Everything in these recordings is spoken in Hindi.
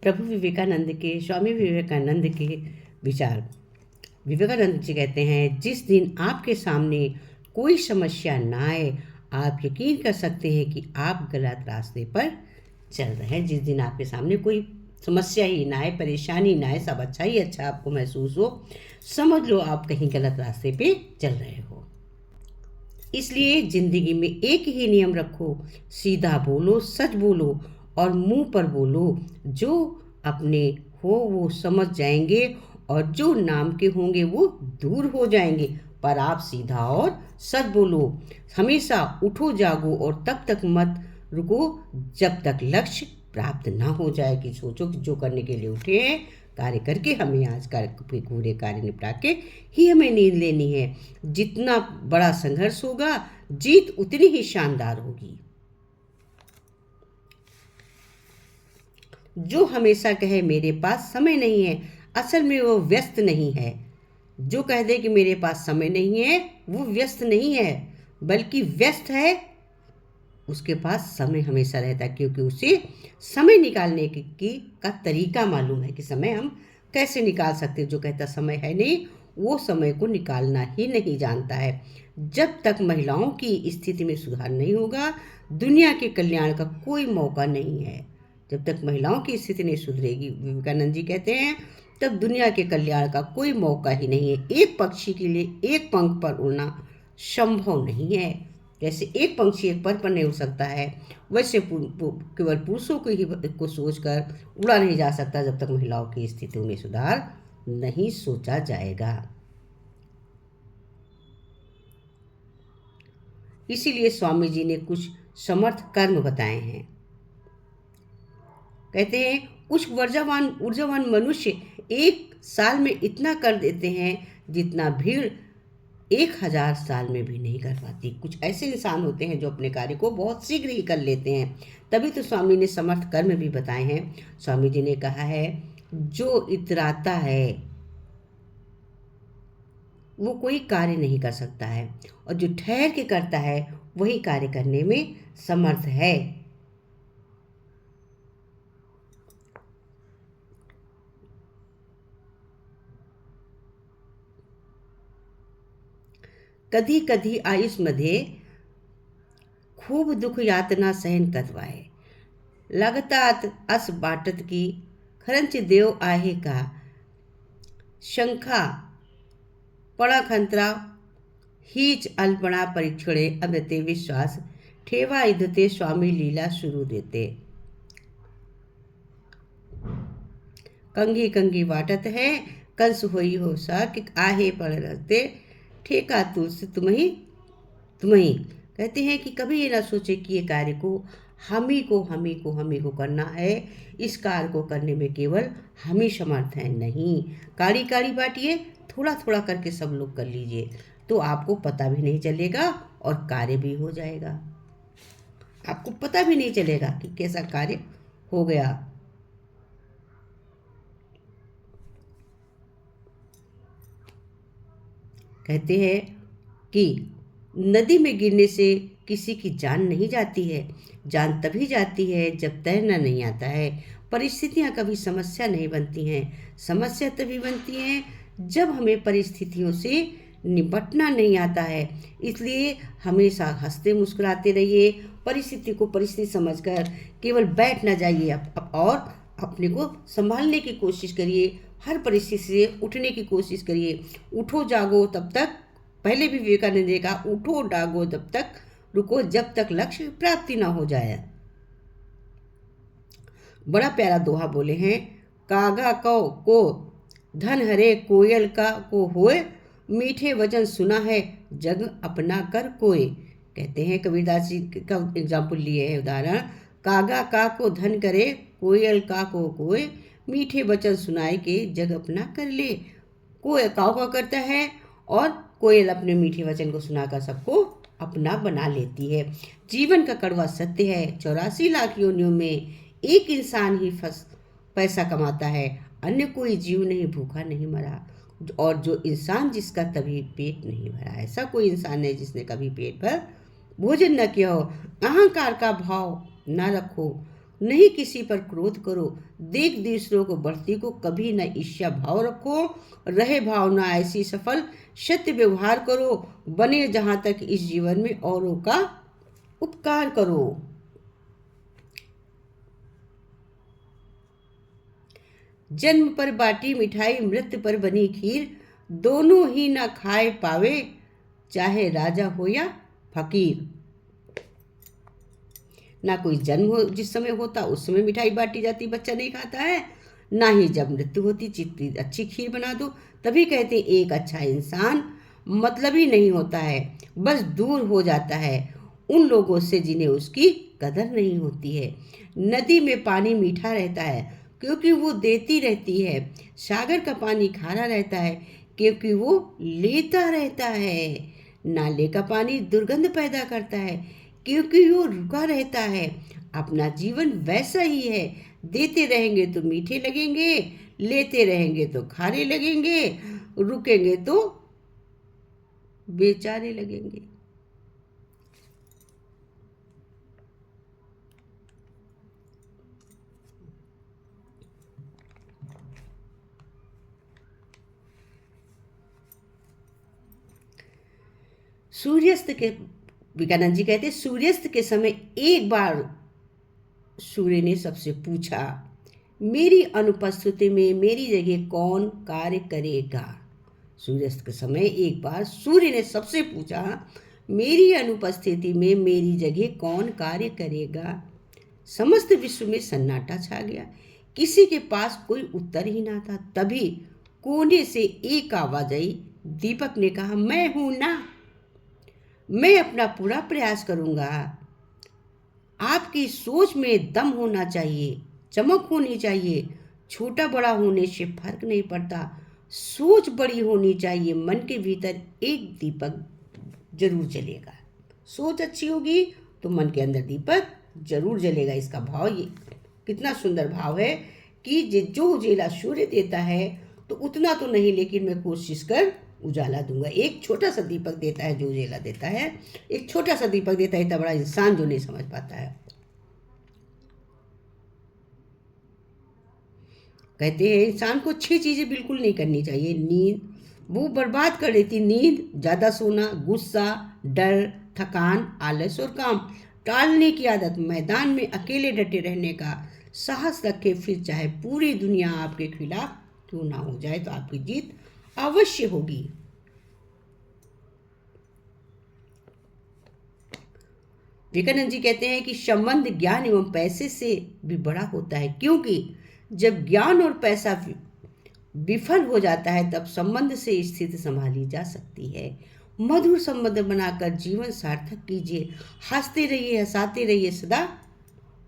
प्रभु विवेकानंद के, स्वामी विवेकानंद के विचार। विवेकानंद जी कहते हैं, जिस दिन आपके सामने कोई समस्या ना आए, आप यकीन कर सकते हैं कि आप गलत रास्ते पर चल रहे हैं। जिस दिन आपके सामने कोई समस्या ही ना आए, परेशानी ना आए, सब अच्छा ही अच्छा आपको महसूस हो, समझ लो आप कहीं गलत रास्ते पे चल रहे हो। इसलिए जिंदगी में एक ही नियम रखो, सीधा बोलो, सच बोलो और मुंह पर बोलो। जो अपने हो वो समझ जाएंगे और जो नाम के होंगे वो दूर हो जाएंगे। पर आप सीधा और सच बोलो। हमेशा उठो जागो और तब तक मत रुको जब तक लक्ष्य प्राप्त ना हो जाए। कि सोचो कि जो करने के लिए उठे हैं, कार्य करके हमें आज पूरे कार्य निपटा के ही हमें नींद लेनी है। जितना बड़ा संघर्ष होगा, जीत उतनी ही शानदार होगी। जो हमेशा कहे मेरे पास समय नहीं है, असल में वो व्यस्त नहीं है। जो कह दे कि मेरे पास समय नहीं है, वो व्यस्त नहीं है, बल्कि व्यस्त है। उसके पास समय हमेशा रहता है, क्योंकि उसे समय निकालने का तरीका मालूम है कि समय हम कैसे निकाल सकते हैं। जो कहता समय है नहीं, वो समय को निकालना ही नहीं जानता है। जब तक महिलाओं की स्थिति में सुधार नहीं होगा, दुनिया के कल्याण का कोई मौका नहीं है। जब तक महिलाओं की स्थिति नहीं सुधरेगी, विवेकानंद जी कहते हैं, तब दुनिया के कल्याण का कोई मौका ही नहीं है। एक पक्षी के लिए एक पंख पर उड़ना संभव नहीं है। जैसे एक पंछी एक पर नहीं उड़ सकता है, वैसे केवल पुरुषों को सोचकर उड़ा नहीं जा सकता जब तक महिलाओं की स्थितियों में सुधार नहीं सोचा जाएगा। इसीलिए स्वामी जी ने कुछ समर्थ कर्म बताए हैं। कहते हैं, कुछ ऊर्जावान मनुष्य एक साल में इतना कर देते हैं जितना भीड़ 1000 साल में भी नहीं कर पाती। कुछ ऐसे इंसान होते हैं जो अपने कार्य को बहुत शीघ्र ही कर लेते हैं। तभी तो स्वामी ने समर्थ कर्म भी बताए हैं। स्वामी जी ने कहा है, जो इतराता है वो कोई कार्य नहीं कर सकता है, और जो ठहर के करता है वही कार्य करने में समर्थ है। कधी कधी आयुष्मध्ये खूप दुख यातना सहन करवाए, लागतात अस वाटत की खरंच देव आहे का. शंका पळाखंतरा हीच अल्पना परीक्षणे अमृते विश्वास ठेवा इधते स्वामी लीला सुरू देते. कंगी कंगी वाटत है कंस होई हो सा कि आहे पड़ रहते ठेका तुलसी तुम्ही तुम्ही. कहते हैं कि कभी ये ना सोचे कि ये कार्य को हम ही को करना है। इस कार्य को करने में केवल हम ही समर्थ हैं। नहीं, काड़ी काड़ी बांटिए, थोड़ा थोड़ा करके सब लोग कर लीजिए, तो आपको पता भी नहीं चलेगा और कार्य भी हो जाएगा। आपको पता भी नहीं चलेगा कि कैसा कार्य हो गया। कहते हैं कि नदी में गिरने से किसी की जान नहीं जाती है, जान तभी जाती है जब तैरना नहीं आता है। परिस्थितियाँ कभी समस्या नहीं बनती हैं, समस्या तभी बनती हैं जब हमें परिस्थितियों से निपटना नहीं आता है। इसलिए हमेशा हंसते मुस्कुराते रहिए, परिस्थिति को परिस्थिति समझकर केवल बैठ ना जाइए और अपने को संभालने की कोशिश करिए। हर परिस्थिति से उठने की कोशिश करिए। उठो जागो तब तक, पहले भी विवेकानंद ने कहा, उठो जागो तब तक, रुको जब तक लक्ष्य प्राप्ति ना हो जाए। बड़ा प्यारा दोहा बोले हैं, कागा को धन हरे कोयल का को होए, मीठे वचन सुना है जग अपना कर कोय. कहते हैं, कबीरदास जी का एग्जाम्पल लिए है उदाहरण, कागा का को धन करे, कोयल का को कोय, मीठे वचन सुनाए के जग अपना कर ले. कोयल काव का करता है और कोयल अपने मीठे वचन को सुनाकर सबको अपना बना लेती है. जीवन का कड़वा सत्य है, 84 लाख योनियों में एक इंसान ही पैसा कमाता है, अन्य कोई जीव नहीं भूखा नहीं मरा. और जो इंसान जिसका तभी पेट नहीं भरा, ऐसा कोई इंसान नहीं जिसने कभी पेट भर भोजन न किया हो. अहंकार का भाव न रखो, नहीं किसी पर क्रोध करो, देख दूसरों को बढ़ती को कभी न ईर्ष्या भाव रखो, रहे भावना ऐसी सफल, सत्य व्यवहार करो, बने जहाँ तक इस जीवन में औरों का उपकार करो। जन्म पर बाटी मिठाई, मृत्यु पर बनी खीर, दोनों ही ना खाए पावे, चाहे राजा हो या फकीर। ना कोई जन्म हो जिस समय होता उस समय मिठाई बांटी जाती, बच्चा नहीं खाता है, ना ही जब मृत्यु होती जितनी अच्छी खीर बना दो तभी कहते एक अच्छा इंसान मतलब ही नहीं होता है, बस दूर हो जाता है उन लोगों से जिन्हें उसकी कदर नहीं होती है। नदी में पानी मीठा रहता है क्योंकि वो देती रहती है, सागर का पानी खारा रहता है क्योंकि वो लेता रहता है, नाले का पानी दुर्गंध पैदा करता है क्योंकि वो रुका रहता है। अपना जीवन वैसा ही है, देते रहेंगे तो मीठे लगेंगे, लेते रहेंगे तो खारे लगेंगे, रुकेंगे तो बेचारे लगेंगे। सूर्यास्त के विवेकानंद जी कहते सूर्यास्त के समय एक बार सूर्य ने सबसे पूछा, मेरी अनुपस्थिति में मेरी जगह कौन कार्य करेगा। सूर्यास्त के समय एक बार सूर्य ने सबसे पूछा, मेरी अनुपस्थिति में मेरी जगह कौन कार्य करेगा। समस्त विश्व में सन्नाटा छा गया, किसी के पास कोई उत्तर ही ना था। तभी कोने से एक आवाज आई, दीपक ने कहा, मैं हूं ना, मैं अपना पूरा प्रयास करूंगा। आपकी सोच में दम होना चाहिए, चमक होनी चाहिए, छोटा बड़ा होने से फर्क नहीं पड़ता, सोच बड़ी होनी चाहिए। मन के भीतर एक दीपक जरूर जलेगा। सोच अच्छी होगी तो मन के अंदर दीपक जरूर जलेगा। इसका भाव ये कितना सुंदर भाव है कि जो उजेला सूर्य देता है तो उतना तो नहीं, लेकिन मैं कोशिश कर उजाला दूंगा। एक छोटा सा दीपक देता है जो उजेला देता है, एक छोटा सा दीपक देता है इतना बड़ा इंसान जो नहीं समझ पाता है। कहते हैं इंसान को 6 चीजें बिल्कुल नहीं करनी चाहिए। नींद, वो बर्बाद कर देती, नींद, ज्यादा सोना, गुस्सा, डर, थकान, आलस और काम टालने की आदत, मैदान में अकेले डटे रहने का साहस रखे, फिर चाहे पूरी दुनिया आपके खिलाफ क्यों ना हो जाए तो आपकी जीत अवश्य होगी। विवेकानंद जी कहते हैं कि संबंध ज्ञान एवं पैसे से भी बड़ा होता है, क्योंकि जब ज्ञान और पैसा विफल हो जाता है तब संबंध से स्थिति संभाली जा सकती है। मधुर संबंध बनाकर जीवन सार्थक कीजिए, हंसते रहिए, हंसाते रहिए सदा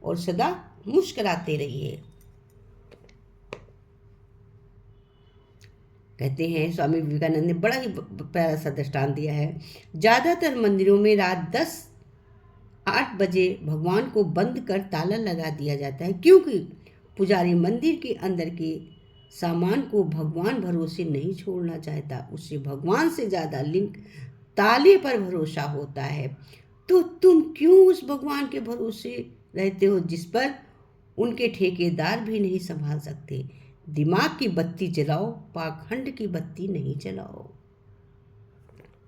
और सदा मुस्कुराते रहिए। कहते हैं स्वामी विवेकानंद ने बड़ा ही प्यारा सा दृष्टांत दिया है। ज्यादातर मंदिरों में रात 10-8 बजे भगवान को बंद कर ताला लगा दिया जाता है, क्योंकि पुजारी मंदिर के अंदर के सामान को भगवान भरोसे नहीं छोड़ना चाहता। उससे भगवान से ज्यादा लिंक ताले पर भरोसा होता है। तो तुम क्यों उस भगवान के भरोसे रहते हो जिस पर उनके ठेकेदार भी नहीं संभाल सकते। दिमाग की बत्ती जलाओ, पाखंड की बत्ती नहीं जलाओ।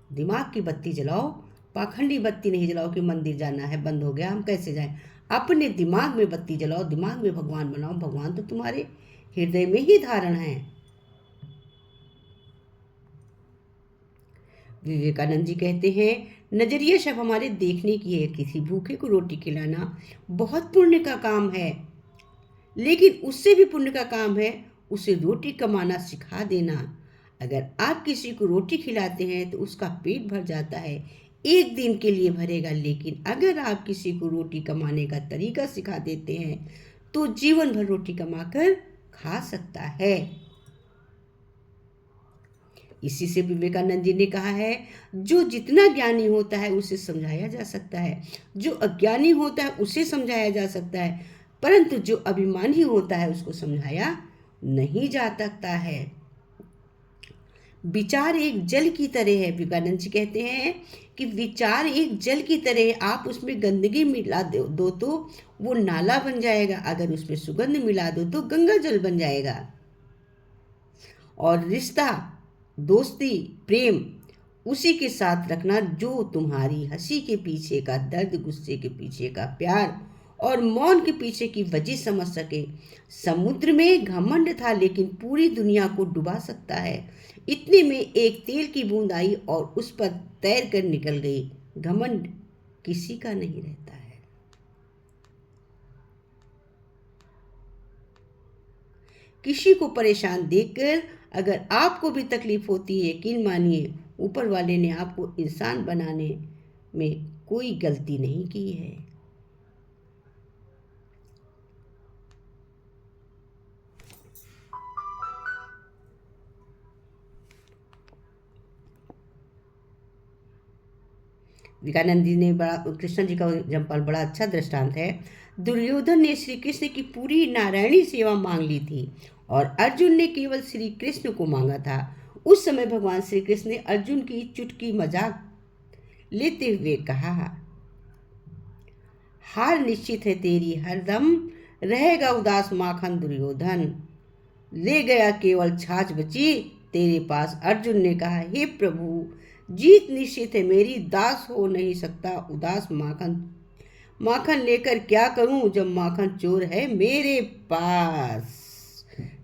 दिमाग की बत्ती जलाओ, पाखंडी बत्ती नहीं जलाओ कि मंदिर जाना है, बंद हो गया, हम कैसे जाएं। अपने दिमाग में बत्ती जलाओ, दिमाग में भगवान बनाओ। भगवान तो तुम्हारे हृदय में ही धारण है। विवेकानंद जी कहते हैं नजरिया सब हमारे देखने की है। किसी भूखे को रोटी खिलाना बहुत पुण्य का काम है, लेकिन उससे भी पुण्य का काम है उसे रोटी कमाना सिखा देना। अगर आप किसी को रोटी खिलाते हैं तो उसका पेट भर जाता है, एक दिन के लिए भरेगा, लेकिन अगर आप किसी को रोटी कमाने का तरीका सिखा देते हैं तो जीवन भर रोटी कमाकर खा सकता है। इसी से विवेकानंद जी ने कहा है, जो जितना ज्ञानी होता है उसे समझाया जा सकता है, जो अज्ञानी होता है उसे समझाया जा सकता है, परंतु जो अभिमानी होता है उसको समझाया नहीं जा सकता है। विचार एक जल की तरह है। विवेकानंद जी कहते हैं कि विचार एक जल की तरह है, आप उसमें गंदगी मिला दो तो वो नाला बन जाएगा, अगर उसमें सुगंध मिला दो तो गंगा जल बन जाएगा। और रिश्ता, दोस्ती, प्रेम उसी के साथ रखना जो तुम्हारी हंसी के पीछे का दर्द, गुस्से के पीछे का प्यार और मौन के पीछे की वजह समझ सके। समुद्र में घमंड था लेकिन पूरी दुनिया को डुबा सकता है। इतने में एक तेल की बूंद आई और उस पर तैर कर निकल गई। घमंड किसी का नहीं रहता है। किसी को परेशान देखकर अगर आपको भी तकलीफ होती है, यकीन मानिए ऊपर वाले ने आपको इंसान बनाने में कोई गलती नहीं की है। विवेकानंद जी ने बड़ा, कृष्ण जी का एग्जाम्पल बड़ा अच्छा दृष्टांत है। दुर्योधन ने श्री कृष्ण की पूरी नारायणी सेवा मांग ली थी और अर्जुन ने केवल श्री कृष्ण को मांगा था। उस समय भगवान श्री कृष्ण ने अर्जुन की चुटकी मजाक लेते हुए कहा, हार निश्चित है तेरी, हरदम रहेगा उदास माखन दुर्योधन, ले गया केवल छाछ बची तेरे पास। अर्जुन ने कहा, हे प्रभु, जीत निश्चित है मेरी, दास हो नहीं सकता उदास माखन। माखन लेकर क्या करूं जब माखन चोर है मेरे पास।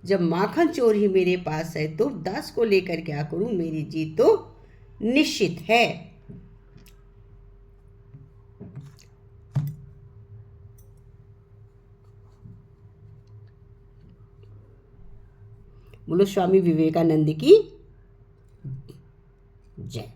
जब माखन चोर ही मेरे पास है तो दास को लेकर क्या करूं, मेरी जीत तो निश्चित है। बोलो स्वामी विवेकानंद की जय।